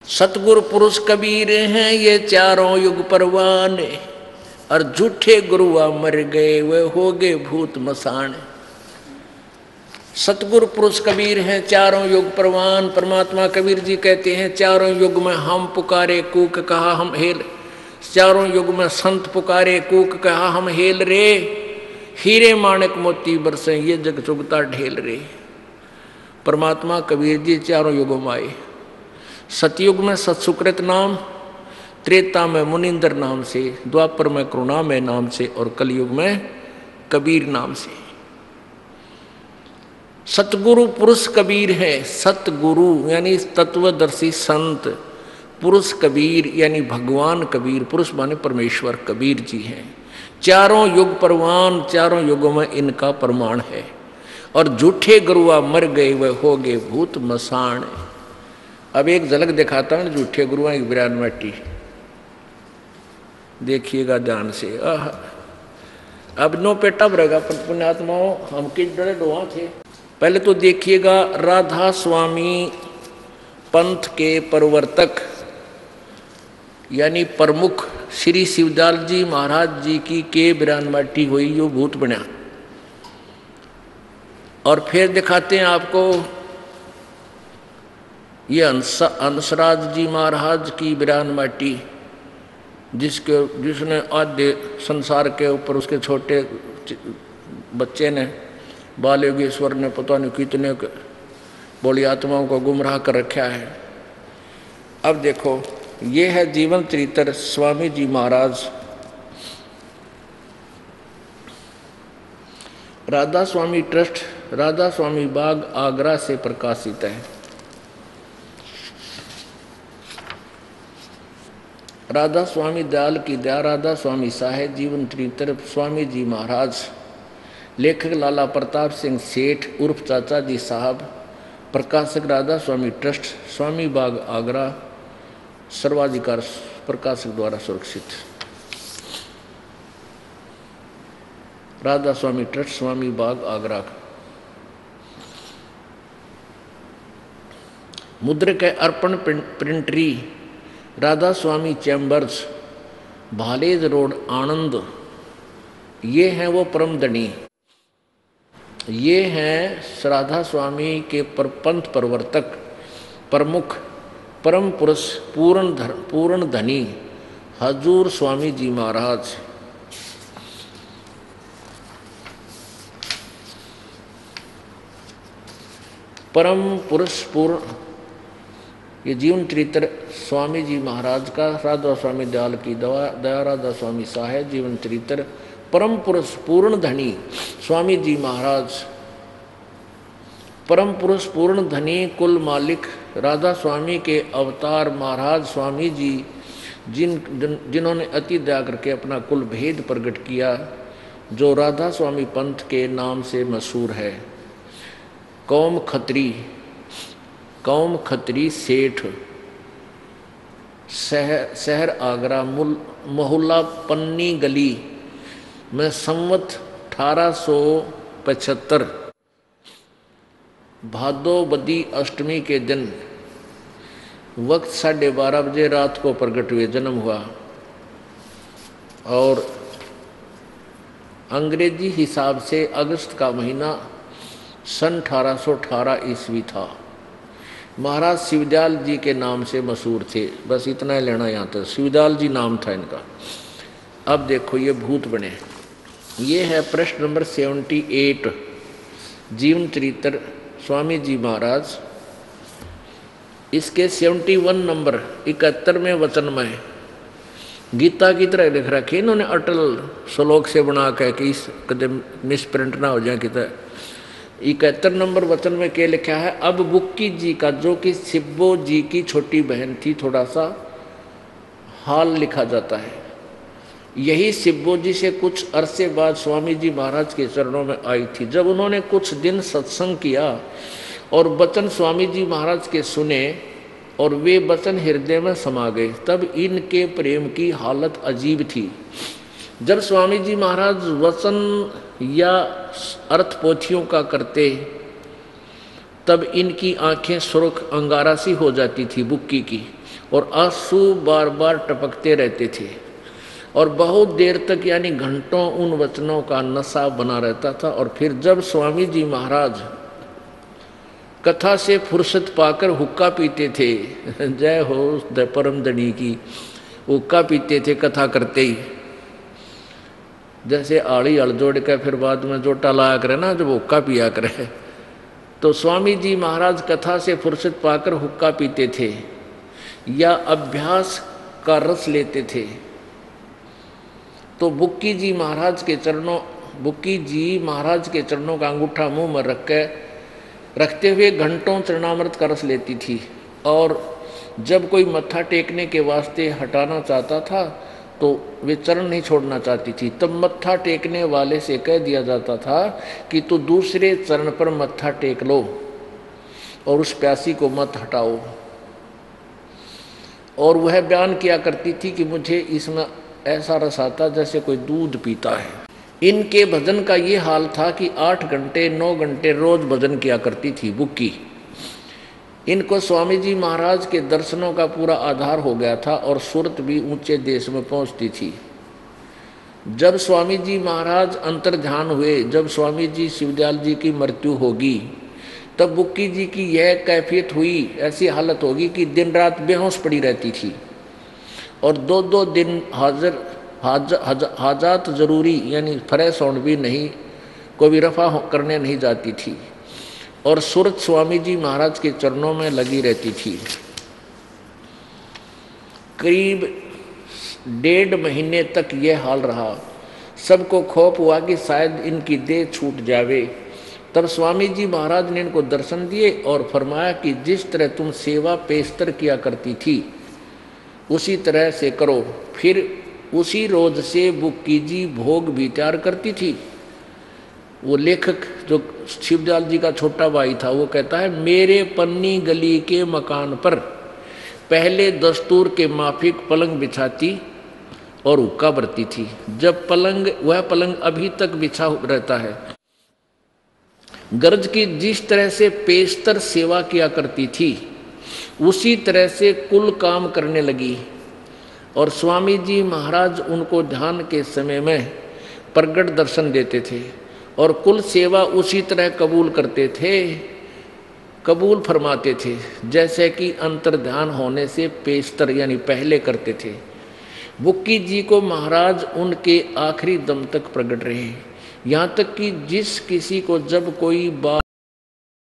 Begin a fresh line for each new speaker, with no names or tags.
सतगुरु पुरुष कबीर हैं ये चारों युग परवान, और झूठे गुरुआ मर गए वे हो गए भूत मसान। सतगुरु पुरुष कबीर हैं चारों युग परवान। परमात्मा कबीर जी कहते हैं चारों युग में हम पुकारे कूक कहा हम हेल, चारों युग में संत पुकारे कूक कहा हम हेल रे, हीरे माणक मोती बरसे ये जग चुगता ढेल रे। परमात्मा कबीर जी चारों युगों में आए। सतयुग में सत्सुकृत नाम, त्रेता में मुनिंदर नाम से, द्वापर में करुणामय नाम से, और कलयुग में कबीर नाम से। सतगुरु पुरुष कबीर है। सतगुरु यानी तत्वदर्शी संत, पुरुष कबीर यानी भगवान कबीर, पुरुष माने परमेश्वर कबीर जी हैं। चारों युग परवान, चारों युगों में इनका प्रमाण है। और झूठे गुरुआ मर गए वे हो गए भूत मसान। अब एक झलक दिखाता हूं झूठे गुरुआ की विरान मट्टी, देखिएगा ध्यान से। अब नो पेटा भरेगा पुण्यात्माओं, हम किस डरे डोहा थे। पहले तो देखिएगा राधा स्वामी पंथ के प्रवर्तक यानी प्रमुख श्री शिवदयाल जी महाराज जी की के बिरान माटी हुई जो भूत बना। और फिर दिखाते हैं आपको ये हंसराज जी महाराज की बिरान माटी, जिसने आधे संसार के ऊपर उसके छोटे बच्चे ने, बाल योगेश्वर ने पता नहीं कितने बोली आत्माओं को गुमराह कर रखा है। अब देखो ये है जीवन चरित्र स्वामी जी महाराज। राधा स्वामी ट्रस्ट, राधा स्वामी बाग आगरा से प्रकाशित है। राधा स्वामी दयाल की दया, राधा स्वामी साहेब जीवन चरित्र स्वामी जी महाराज। लेखक लाला प्रताप सिंह सेठ उर्फ चाचा जी साहब। प्रकाशक राधा स्वामी ट्रस्ट, स्वामी बाग आगरा, सर्वाधिकार प्रकाशक द्वारा सुरक्षित। राधा स्वामी ट्रस्ट, स्वामी बाग आगरा। मुद्रक है अर्पण प्रिंटरी, राधा स्वामी चैम्बर्स, भालेज रोड आनंद। ये हैं वो परम धनी, ये हैं राधा स्वामी के पंथ प्रवर्तक प्रमुख परम पुरुष पूर्ण धनी हजूर स्वामी जी महाराज। परम पुरुष पूर्ण, ये जीवन चरित्र स्वामी जी महाराज का, राधा स्वामी दयाल की दया, राधा स्वामी साहेब जीवन चरित्र परम पुरुष पूर्ण धनी स्वामी जी महाराज। परम पुरुष पूर्ण धनी कुल मालिक राधा स्वामी के अवतार महाराज स्वामी जी, जिन्होंने अति दया करके अपना कुल भेद प्रकट किया, जो राधा स्वामी पंथ के नाम से मशहूर है। कौम खत्री सेठ, शहर आगरा, मोहल्ला पन्नी गली में संवत 1875 भादो बदी अष्टमी के दिन वक्त 12:30 बजे रात को प्रकट हुए, जन्म हुआ। और अंग्रेजी हिसाब से अगस्त का महीना सन 1818 ईस्वी था। महाराज शिवदयाल जी के नाम से मशहूर थे। बस इतना ही लेना यहाँ तक, शिवदयाल जी नाम था इनका। अब देखो ये भूत बने। ये है प्रश्न नंबर 78 जीवन चरित्र स्वामी जी महाराज। इसके 71 नंबर 71वें वचन में गीता की तरह लिख रखे इन्होंने, अटल श्लोक से बना के कि इस कदम मिसप्रिंट ना हो जाए कितना। 71 नंबर वचन में क्या लिखा है, अब बुक्की जी का, जो कि सिब्बो जी की छोटी बहन थी, थोड़ा सा हाल लिखा जाता है। यही सिब्बो जी से कुछ अरसे बाद स्वामी जी महाराज के चरणों में आई थी। जब उन्होंने कुछ दिन सत्संग किया और वचन स्वामी जी महाराज के सुने और वे वचन हृदय में समा गए, तब इनके प्रेम की हालत अजीब थी। जब स्वामी जी महाराज वचन या अर्थ पोथियों का करते, तब इनकी आंखें सुर्ख अंगारा सी हो जाती थी बुक्की की। और आंसू बार बार टपकते रहते थे और बहुत देर तक यानी घंटों उन वचनों का नशा बना रहता था। और फिर जब स्वामी जी महाराज कथा से फुर्सत पाकर हुक्का पीते थे, जय हो परम धनी की, हुक्का पीते थे कथा करते ही, जैसे आड़ी हल जोड़ के फिर बाद में जोटा लाया करे ना, जब हुक्का पिया करे, तो स्वामी जी महाराज कथा से फुर्सत पाकर हुक्का पीते थे या अभ्यास का रस लेते थे। तो बुक्की जी महाराज के चरणों का अंगूठा मुंह में रखते हुए घंटों चरणामृत का रस लेती थी। और जब कोई मत्था टेकने के वास्ते हटाना चाहता था तो वे चरण नहीं छोड़ना चाहती थी, तब मत्था टेकने वाले से कह दिया जाता था कि तू दूसरे चरण पर मत्था टेक लो और उस प्यासी को मत हटाओ। और वह बयान किया करती थी कि मुझे इसमें ऐसा रस आता जैसे कोई दूध पीता है। इनके भजन का ये हाल था कि 8 घंटे 9 घंटे रोज भजन किया करती थी बुक्की। इनको स्वामी जी महाराज के दर्शनों का पूरा आधार हो गया था और सूरत भी ऊंचे देश में पहुंचती थी। जब स्वामी जी महाराज अंतर्ध्यान हुए, जब स्वामी जी शिवदयाल जी की मृत्यु होगी, तब बुक्की जी की यह कैफियत हुई, ऐसी हालत होगी कि दिन रात बेहोश पड़ी रहती थी और 2-2 दिन हाजात जरूरी यानी फ्रेश होने भी नहीं, कोई भी रफा करने नहीं जाती थी और सूरत स्वामी जी महाराज के चरणों में लगी रहती थी। करीब 1.5 महीने तक यह हाल रहा। सबको खौफ हुआ कि शायद इनकी देह छूट जावे। तब स्वामी जी महाराज ने इनको दर्शन दिए और फरमाया कि जिस तरह तुम सेवा पेशतर किया करती थी उसी तरह से करो। फिर उसी रोज से बुक्की जी भोग भी तैयार करती थी। वो लेखक जो शिवदयाल जी का छोटा भाई था, वो कहता है, मेरे पन्नी गली के मकान पर पहले दस्तूर के माफिक पलंग बिछाती और हुक्का भरती थी। जब वह पलंग अभी तक बिछा रहता है। गर्ज की जिस तरह से पेशतर सेवा किया करती थी उसी तरह से कुल काम करने लगी और स्वामी जी महाराज उनको ध्यान के समय में प्रगट दर्शन देते थे और कुल सेवा उसी तरह कबूल फरमाते थे जैसे कि अंतर्ध्यान होने से पेशतर यानी पहले करते थे। बुक्की जी को महाराज उनके आखिरी दम तक प्रगट रहे, यहाँ तक कि जिस किसी को जब कोई बात